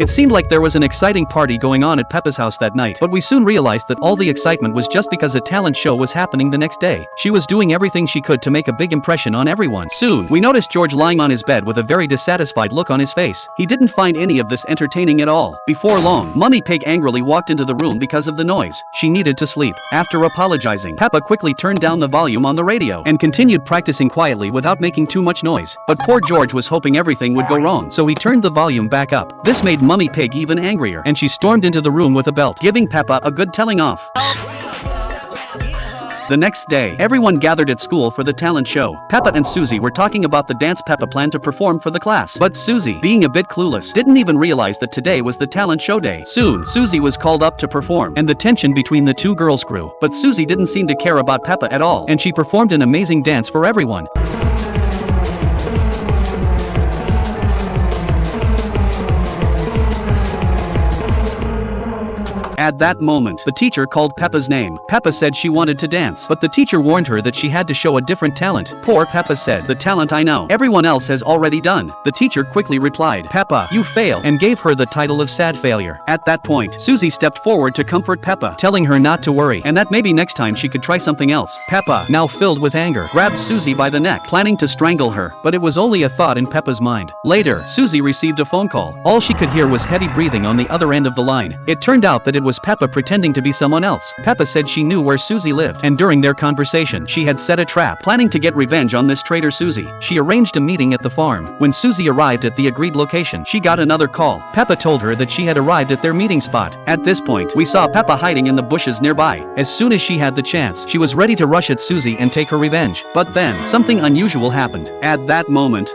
It seemed like there was an exciting party going on at Peppa's house that night, but we soon realized that all the excitement was just because a talent show was happening the next day. She was doing everything she could to make a big impression on everyone. Soon, we noticed George lying on his bed with a very dissatisfied look on his face. He didn't find any of this entertaining at all. Before long, Mummy Pig angrily walked into the room because of the noise. She needed to sleep. After apologizing, Peppa quickly turned down the volume on the radio and continued practicing quietly without making too much noise. But poor George was hoping everything would go wrong, so he turned the volume back up. This made Mummy Pig even angrier, and she stormed into the room with a belt, giving Peppa a good telling off. The next day, everyone gathered at school for the talent show. Peppa and Susie were talking about the dance Peppa planned to perform for the class. But Susie, being a bit clueless, didn't even realize that today was the talent show day. Soon, Susie was called up to perform, and the tension between the two girls grew. But Susie didn't seem to care about Peppa at all, and she performed an amazing dance for everyone. At that moment, the teacher called Peppa's name. Peppa said she wanted to dance, but the teacher warned her that she had to show a different talent. Poor Peppa said, "The talent I know, everyone else has already done." The teacher quickly replied, "Peppa, you fail," and gave her the title of sad failure. At that point, Susie stepped forward to comfort Peppa, telling her not to worry and that maybe next time she could try something else. Peppa, now filled with anger, grabbed Susie by the neck, planning to strangle her, but it was only a thought in Peppa's mind. Later, Susie received a phone call. All she could hear was heavy breathing on the other end of the line. It turned out that it was Peppa pretending to be someone else. Peppa said she knew where Susie lived, and during their conversation, she had set a trap, planning to get revenge on this traitor Susie. She arranged a meeting at the farm. When Susie arrived at the agreed location, she got another call. Peppa told her that she had arrived at their meeting spot. At this point, we saw Peppa hiding in the bushes nearby. As soon as she had the chance, she was ready to rush at Susie and take her revenge. But then, something unusual happened. At that moment,